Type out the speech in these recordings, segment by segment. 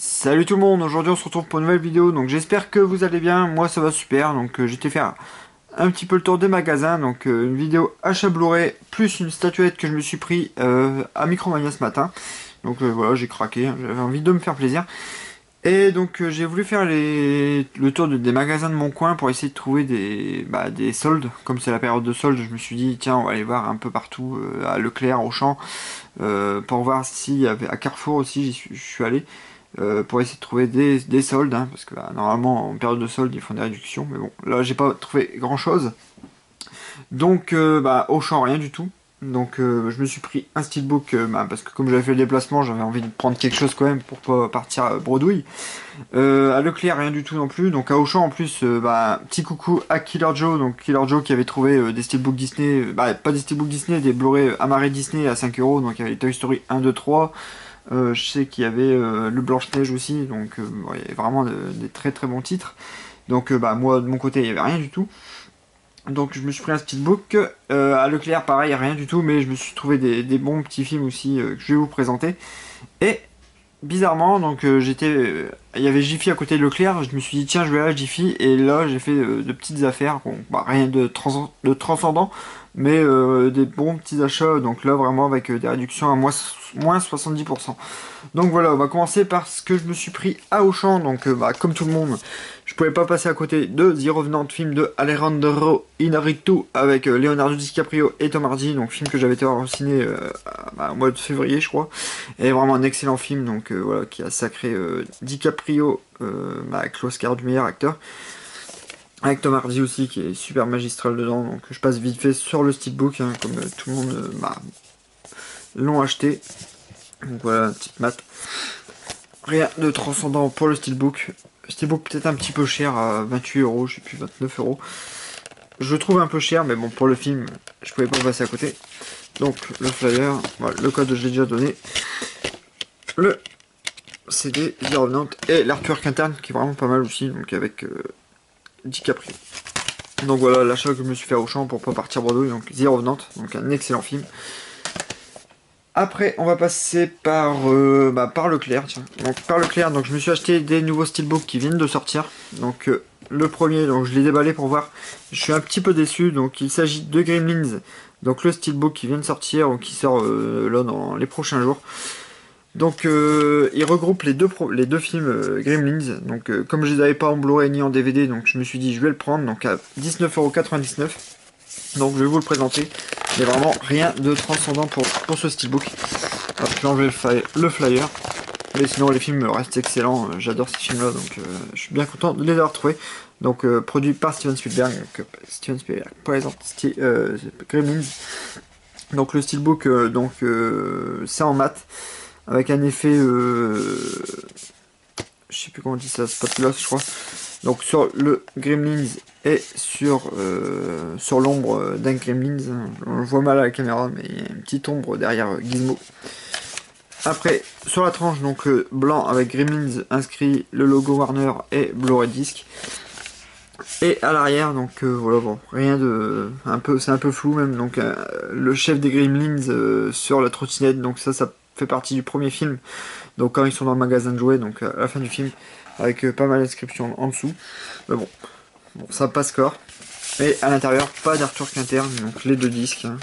Salut tout le monde, aujourd'hui on se retrouve pour une nouvelle vidéo, donc j'espère que vous allez bien, moi ça va super, donc j'étais faire un petit peu le tour des magasins, donc une vidéo achat Blu-ray, plus une statuette que je me suis pris à Micromania ce matin, donc voilà j'ai craqué, hein, j'avais envie de me faire plaisir, et donc j'ai voulu faire le tour des magasins de mon coin pour essayer de trouver des soldes, comme c'est la période de soldes, je me suis dit tiens on va aller voir un peu partout, à Leclerc, Auchan, pour voir s'il y avait à Carrefour aussi, je suis allé. Pour essayer de trouver des soldes, hein, parce que bah, normalement en période de solde ils font des réductions, mais bon, là j'ai pas trouvé grand chose. Donc bah Auchan rien du tout. Donc je me suis pris un steelbook, parce que comme j'avais fait le déplacement, j'avais envie de prendre quelque chose quand même pour pas partir bredouille. À Leclerc rien du tout non plus. Donc à Auchan en plus, petit coucou à Killer Joe, donc Killer Joe qui avait trouvé des steelbooks Disney, pas des steelbooks Disney, des Blu-ray amarrés Disney à 5 €, donc il y avait Toy Story 1, 2, 3. Je sais qu'il y avait le Blanche-Neige aussi, donc il y avait vraiment des très très bons titres. Donc moi de mon côté il n'y avait rien du tout. Donc je me suis pris un steelbook. À Leclerc pareil, rien du tout, mais je me suis trouvé des bons petits films aussi que je vais vous présenter. Et bizarrement, donc il y avait Jiffy à côté de Leclerc, je me suis dit tiens je vais à Jiffy, et là j'ai fait de petites affaires, bon, rien de transcendant, mais des bons petits achats, donc là vraiment avec des réductions à moins 70%. Donc voilà, on va commencer par ce que je me suis pris à Auchan, donc comme tout le monde, je pouvais pas passer à côté de The Revenant, film de Alejandro Inarritu avec Leonardo DiCaprio et Tom Hardy, donc film que j'avais été voir au ciné au mois de février je crois, et vraiment un excellent film, donc voilà, qui a sacré DiCaprio avec l'Oscar du meilleur acteur, avec Tom Hardy aussi qui est super magistral dedans, donc je passe vite fait sur le steelbook, hein, comme tout le monde l'ont acheté. Donc voilà, petite mat. Rien de transcendant pour le steelbook. Steelbook peut-être un petit peu cher à 28 €, je sais plus, 29 €. Je le trouve un peu cher, mais bon, pour le film, je pouvais pas passer à côté. Donc le flyer, voilà, le code je l'ai déjà donné. Le CD, The Revenant, et l'artwork interne qui est vraiment pas mal aussi, donc avec DiCaprio. Donc voilà l'achat que je me suis fait au champ pour pas partir bredouille, donc The Revenant, donc un excellent film. Après, on va passer par Leclerc, tiens. Donc par Leclerc, donc je me suis acheté des nouveaux steelbooks qui viennent de sortir. Donc le premier, donc je l'ai déballé pour voir. Je suis un petit peu déçu. Donc il s'agit de Gremlins. Donc le steelbook qui vient de sortir, ou qui sort là dans les prochains jours. Donc il regroupe les deux films Gremlins. Donc comme je les avais pas en Blu-ray ni en DVD, donc je me suis dit je vais le prendre. Donc à 19,99 €. Donc je vais vous le présenter, mais vraiment rien de transcendant pour ce steelbook. Alors, je vais enlever le flyer, mais sinon les films restent excellents, j'adore ces films là, donc je suis bien content de les avoir trouvés. Donc produit par Steven Spielberg, donc Steven Spielberg présente Gremlins. Donc le steelbook, c'est en mat, avec un effet, je sais plus comment on dit ça, spotgloss je crois. Donc sur le Gremlins et sur l'ombre d'un Gremlins, hein. On le voit mal à la caméra, mais il y a une petite ombre derrière Gizmo. Après, sur la tranche, donc blanc avec Gremlins inscrit, le logo Warner et Blu-ray Disc. Et à l'arrière, donc voilà, bon, rien de, c'est un peu flou même. Donc le chef des Gremlins sur la trottinette, donc ça fait partie du premier film. Donc quand ils sont dans le magasin de jouets, donc à la fin du film, avec pas mal d'inscriptions en dessous. Mais bon, ça passe corps. Et à l'intérieur, pas d'artwork interne, donc les deux disques, hein.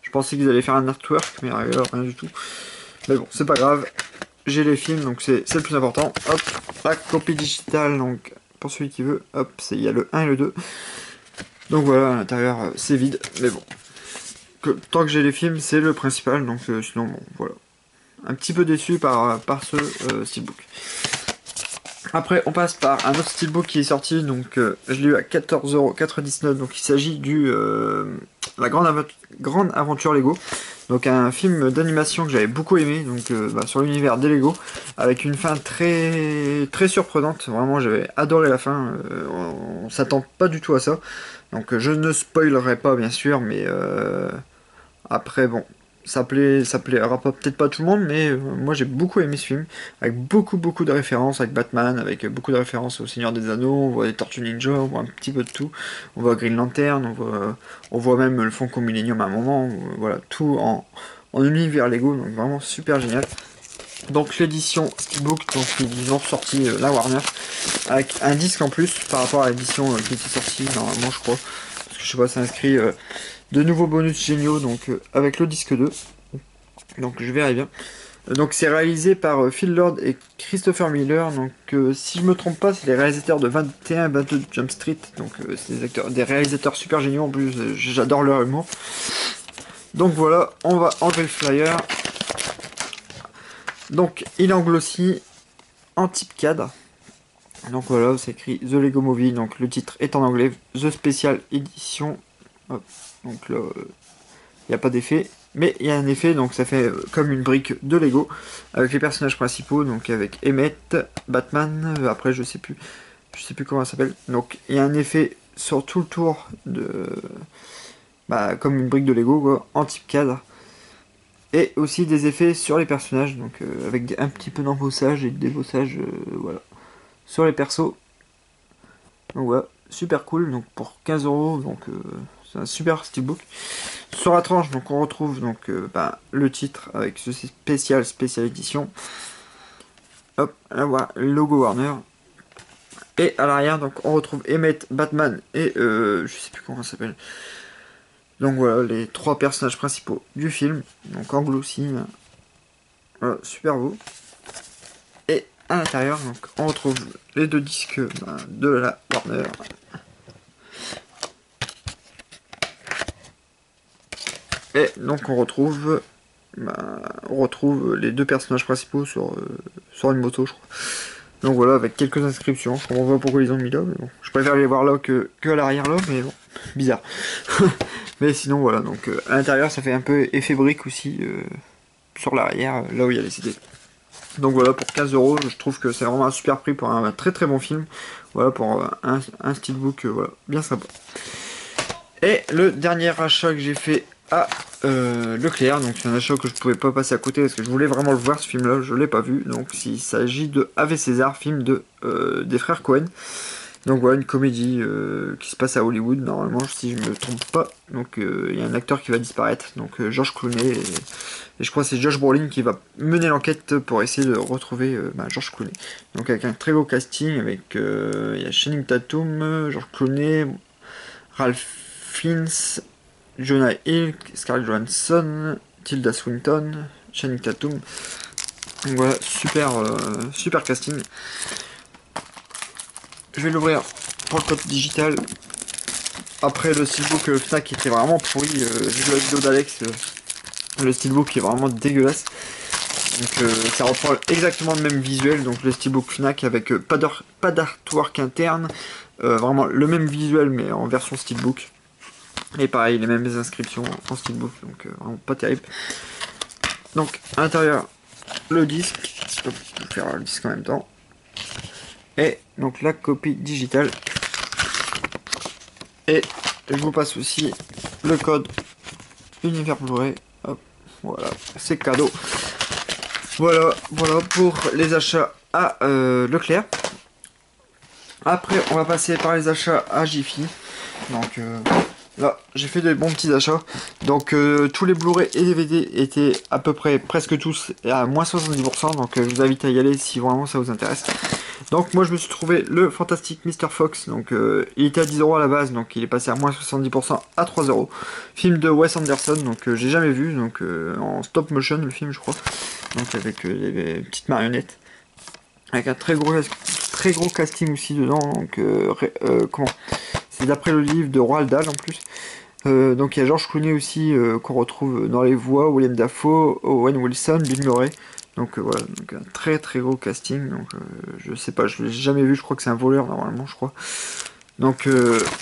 Je pensais qu'ils allaient faire un artwork, mais rien du tout. Mais bon, c'est pas grave. J'ai les films, donc c'est le plus important. Hop, la copie digitale, donc pour celui qui veut, hop, il y a le 1 et le 2. Donc voilà, à l'intérieur, c'est vide, mais bon. Tant que j'ai les films, c'est le principal, donc sinon, bon, voilà. Un petit peu déçu par ce steelbook. Après, on passe par un autre steelbook qui est sorti, donc je l'ai eu à 14,99 €, donc il s'agit du La Grande Aventure Lego, donc un film d'animation que j'avais beaucoup aimé, donc sur l'univers des Lego, avec une fin très très surprenante. Vraiment, j'avais adoré la fin. On s'attend pas du tout à ça, donc je ne spoilerai pas bien sûr, mais après bon, ça plaira peut-être pas à tout le monde, mais moi j'ai beaucoup aimé ce film, avec beaucoup de références, avec Batman, avec beaucoup de références au Seigneur des Anneaux, on voit les Tortues Ninja, on voit un petit peu de tout, on voit Green Lantern, on voit même le Funko Millennium à un moment, voilà, tout en univers Lego, donc vraiment super génial. Donc l'édition Steelbook, donc ils ont sorti la Warner, avec un disque en plus par rapport à l'édition qui était sortie normalement je crois. Parce que je sais pas, c'est inscrit de nouveaux bonus géniaux, donc avec le disque 2. Donc je verrai bien. Donc c'est réalisé par Phil Lord et Christopher Miller. Donc si je me trompe pas, c'est les réalisateurs de 21 et 22 Jump Street. Donc c'est des réalisateurs super géniaux en plus, j'adore leur humour. Donc voilà, on va enlever le flyer. Donc il est en glossy, en type cadre. Donc voilà, c'est écrit The Lego Movie, donc le titre est en anglais, The Special Edition. Hop, donc là, il n'y a pas d'effet, mais il y a un effet, donc ça fait comme une brique de Lego, avec les personnages principaux, donc avec Emmett, Batman, après je sais plus comment ça s'appelle. Donc il y a un effet sur tout le tour, comme une brique de Lego, quoi, en type cadre. Et aussi des effets sur les personnages, donc avec un petit peu d'embossage et de débossage, voilà, sur les persos. Donc voilà, super cool, donc pour 15 €, donc c'est un super steelbook. Sur la tranche, donc on retrouve donc le titre avec ce spécial édition. Hop, là voilà, le logo Warner. Et à l'arrière, donc on retrouve Emmett, Batman et je sais plus comment ça s'appelle. Donc voilà, les 3 personnages principaux du film, donc en glossy. Voilà, super beau. Et à l'intérieur, donc on retrouve les 2 disques de la Warner. Et donc on retrouve les 2 personnages principaux sur une moto, je crois. Donc voilà, avec quelques inscriptions. Je comprends pas pourquoi ils ont mis là, mais bon. Je préfère les voir là que à l'arrière là, mais bon, bizarre. Mais sinon voilà, donc à l'intérieur ça fait un peu effet brique aussi sur l'arrière, là où il y a les CD. Donc voilà, pour 15 €, je trouve que c'est vraiment un super prix pour un très très bon film. Voilà, pour un steelbook, voilà, bien sympa. Et le dernier achat que j'ai fait à Leclerc, donc c'est un achat que je pouvais pas passer à côté parce que je voulais vraiment le voir, ce film là, je l'ai pas vu. Donc il s'agit de Ave César, film des frères Cohen. Donc voilà, une comédie qui se passe à Hollywood normalement, si je me trompe pas. Donc il y a un acteur qui va disparaître, donc George Clooney, et je crois que c'est Josh Brolin qui va mener l'enquête pour essayer de retrouver George Clooney. Donc avec un très beau casting, avec il y a Channing Tatum, George Clooney, Ralph Fiennes, Jonah Hill, Scarlett Johansson, Tilda Swinton, Channing Tatum. Donc voilà, super casting. Je vais l'ouvrir pour le code digital. Après le steelbook Fnac était vraiment pourri. J'ai vu la vidéo d'Alex. Le steelbook est vraiment dégueulasse. Donc ça reprend exactement le même visuel. Donc le steelbook Fnac avec pas d'artwork interne. Vraiment le même visuel mais en version steelbook. Et pareil, les mêmes inscriptions en steelbook. Donc vraiment pas terrible. Donc à l'intérieur, le disque. Je peux faire le disque en même temps. Et donc la copie digitale. Et je vous passe aussi le code Univers Blu-ray. Hop, voilà, c'est cadeau. Voilà pour les achats à Leclerc. Après, on va passer par les achats à Jiffy. Donc là, j'ai fait des bons petits achats. Donc tous les Blu-ray et DVD étaient à peu près presque tous à moins 70%. Donc je vous invite à y aller si vraiment ça vous intéresse. Donc moi je me suis trouvé le Fantastic Mr. Fox, donc il était à 10 € à la base, donc il est passé à moins 70% à 3 €. Film de Wes Anderson, donc j'ai jamais vu, donc en stop motion le film je crois, donc avec des petites marionnettes, avec un très gros casting aussi dedans, donc comment, c'est d'après le livre de Roald Dahl en plus. Donc il y a George Clooney aussi qu'on retrouve dans les voix, William Dafoe, Owen Wilson, Bill Murray. Donc voilà, donc un très gros casting. Donc je sais pas, je l'ai jamais vu, je crois que c'est un voleur normalement, je crois. Donc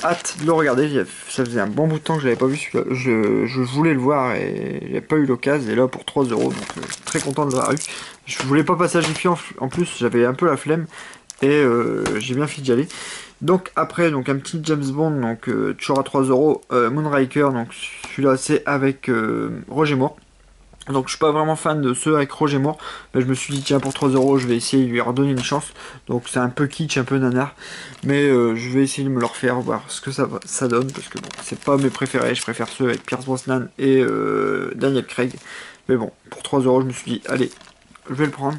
hâte de le regarder. Ça faisait un bon bout de temps que je l'avais pas vu celui-là. Je voulais le voir et j'ai pas eu l'occasion. Et là pour 3 €, donc très content de l'avoir eu. Je voulais pas passer à Jiffy en plus, j'avais un peu la flemme et j'ai bien fait d'y aller. Donc après, donc un petit James Bond, donc toujours à 3 €, Moonraker, donc celui-là c'est avec Roger Moore. Donc je suis pas vraiment fan de ceux avec Roger Moore, mais je me suis dit tiens pour 3 € je vais essayer de lui redonner une chance. Donc c'est un peu kitsch, un peu nanar, mais je vais essayer de me le refaire, voir ce que ça donne, parce que bon, c'est pas mes préférés, je préfère ceux avec Pierce Brosnan et Daniel Craig. Mais bon, pour 3 € je me suis dit allez, je vais le prendre.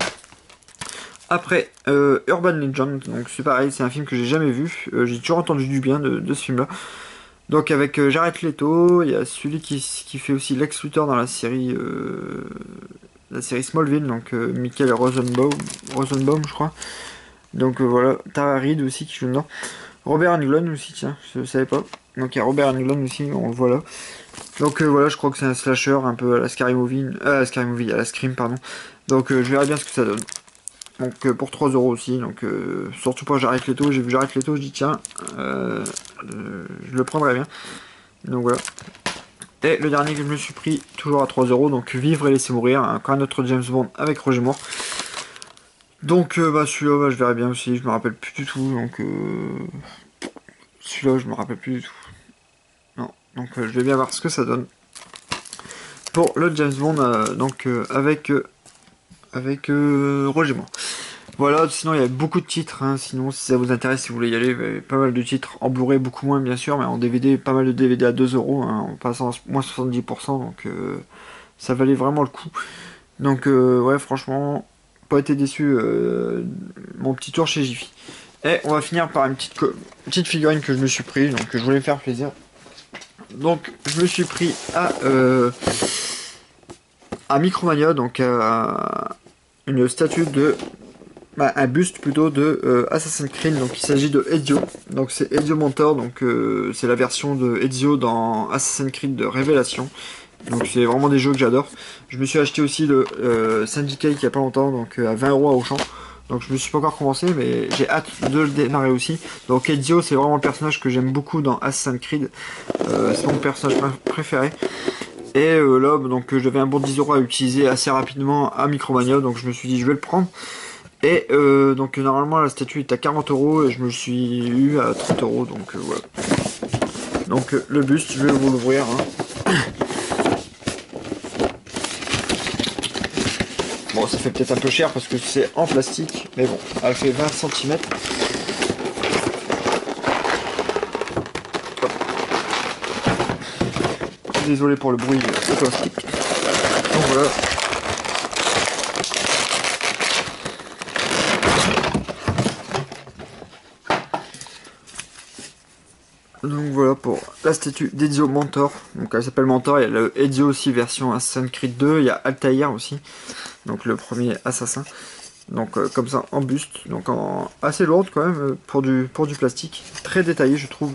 Après, Urban Legend, donc c'est pareil, c'est un film que j'ai jamais vu, j'ai toujours entendu du bien de ce film-là. Donc avec Jared Leto, il y a celui qui fait aussi Lex Luthor dans la série Smallville, donc Michael Rosenbaum, je crois. Donc voilà, Tara Reid aussi qui joue dedans. Robert Englund aussi, tiens, je savais pas. Donc il y a Robert Englund aussi, on le voit là. Donc voilà, je crois que c'est un slasher un peu à la Scary Movie, à la Scream, pardon. Donc je verrai bien ce que ça donne. Donc pour 3 euros aussi, donc surtout pas Jared Leto, j'ai vu Jared Leto, je dis tiens, je le prendrais bien. Donc voilà. Et le dernier que je me suis pris, toujours à 3 euros, donc Vivre et laisser mourir, encore un autre James Bond avec Roger Moore. Donc bah celui-là, bah, je verrai bien aussi, je me rappelle plus du tout, donc celui-là, je me rappelle plus du tout. Non, donc je vais bien voir ce que ça donne. Pour le James Bond, donc avec Roger Moore. Voilà, sinon il y a beaucoup de titres, hein. Sinon si ça vous intéresse, si vous voulez y aller, pas mal de titres en Blu-ray, beaucoup moins bien sûr, mais en DVD, pas mal de DVD à 2 euros, hein, en passant à moins 70%, donc ça valait vraiment le coup. Donc ouais, franchement, pas été déçu, mon petit tour chez Jiffy. Et on va finir par une petite figurine que je me suis pris, donc je voulais faire plaisir. Donc je me suis pris à Micromania, donc une statue de un buste plutôt de Assassin's Creed, donc il s'agit de Ezio, donc c'est Ezio Mentor, donc c'est la version de Ezio dans Assassin's Creed de Révélation, donc c'est vraiment des jeux que j'adore. Je me suis acheté aussi le Syndicate il y a pas longtemps, donc à 20 euros à Auchan, donc je me suis pas encore commencé, mais j'ai hâte de le démarrer aussi. Donc Ezio, c'est vraiment le personnage que j'aime beaucoup dans Assassin's Creed, c'est mon personnage préféré. Et là, donc j'avais un bon 10 euros à utiliser assez rapidement à Micromania, donc je me suis dit je vais le prendre. Et donc normalement la statue est à 40 euros et je me suis eu à 30 euros, donc voilà. Donc le buste, je vais vous l'ouvrir. Hein. Bon, ça fait peut-être un peu cher parce que c'est en plastique, mais bon, elle fait 20 cm. Désolé pour le bruit de plastique. Donc voilà. Donc voilà pour la statue d'Ezio Mentor. Donc elle s'appelle Mentor, il y a le Ezio aussi version Assassin's Creed 2, il y a Altair aussi, donc le premier assassin. Donc comme ça en buste, donc assez lourde quand même pour du plastique. Très détaillé je trouve,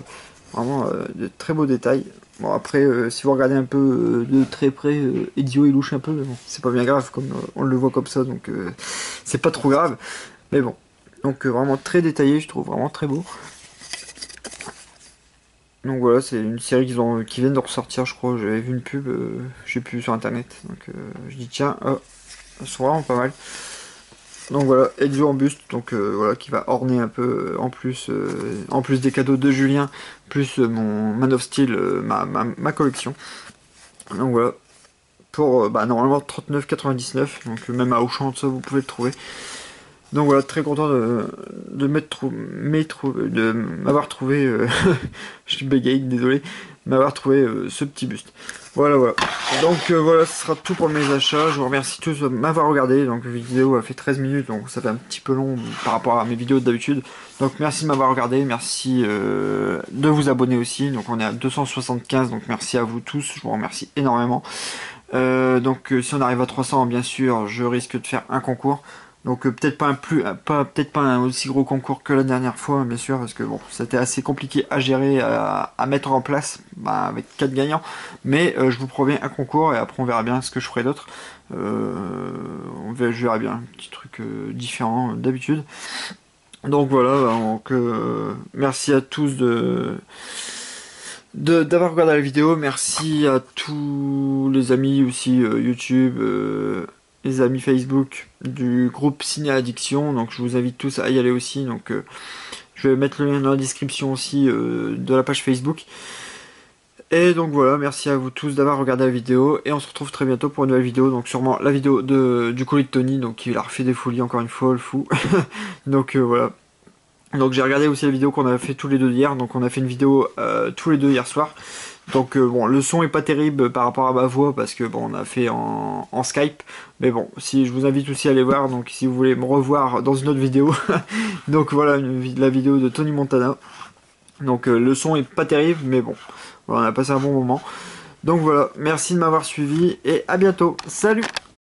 vraiment de très beaux détails. Bon après si vous regardez un peu de très près, Ezio il louche un peu, mais bon, c'est pas bien grave comme on le voit comme ça, donc c'est pas trop grave. Mais bon, donc vraiment très détaillé, je trouve vraiment très beau. Donc voilà, c'est une série qui viennent de ressortir, je crois. J'avais vu une pub, je sais plus, sur internet. Donc je dis tiens, elles sont vraiment pas mal. Donc voilà, Ezio en buste, donc voilà, qui va orner un peu en plus des cadeaux de Julien, plus mon Man of Steel, ma collection. Donc voilà, pour normalement 39,99, donc même à Auchan, ça vous pouvez le trouver. Donc voilà, très content de m'avoir trouvé, je suis bégaye, désolé, m'avoir trouvé ce petit buste. Voilà, voilà. Donc voilà, ce sera tout pour mes achats. Je vous remercie tous de m'avoir regardé. Donc la vidéo a fait 13 minutes, donc ça fait un petit peu long par rapport à mes vidéos d'habitude. Donc merci de m'avoir regardé, merci de vous abonner aussi. Donc on est à 275, donc merci à vous tous, je vous remercie énormément. Donc si on arrive à 300, bien sûr, je risque de faire un concours. Donc peut-être pas un aussi gros concours que la dernière fois, bien sûr, parce que bon, c'était assez compliqué à gérer, à mettre en place, avec 4 gagnants. Mais je vous promets un concours et après on verra bien ce que je ferai d'autre. Je verrai bien un petit truc différent d'habitude. Donc voilà, donc merci à tous d'avoir regardé la vidéo. Merci à tous les amis aussi YouTube. Les amis Facebook du groupe Ciné Addiction, donc je vous invite tous à y aller aussi, donc je vais mettre le lien dans la description aussi de la page Facebook. Et donc voilà, merci à vous tous d'avoir regardé la vidéo, et on se retrouve très bientôt pour une nouvelle vidéo, donc sûrement la vidéo du colis de Tony, donc il a refait des folies encore une fois, le fou. Donc voilà. Donc j'ai regardé aussi la vidéo qu'on a fait tous les deux hier, donc on a fait une vidéo tous les deux hier soir. Donc bon, le son est pas terrible par rapport à ma voix parce que bon, on a fait en Skype. Mais bon, si je vous invite aussi à aller voir, donc si vous voulez me revoir dans une autre vidéo. Donc voilà, la vidéo de Tony Montana. Donc le son est pas terrible, mais bon, voilà, on a passé un bon moment. Donc voilà, merci de m'avoir suivi et à bientôt. Salut!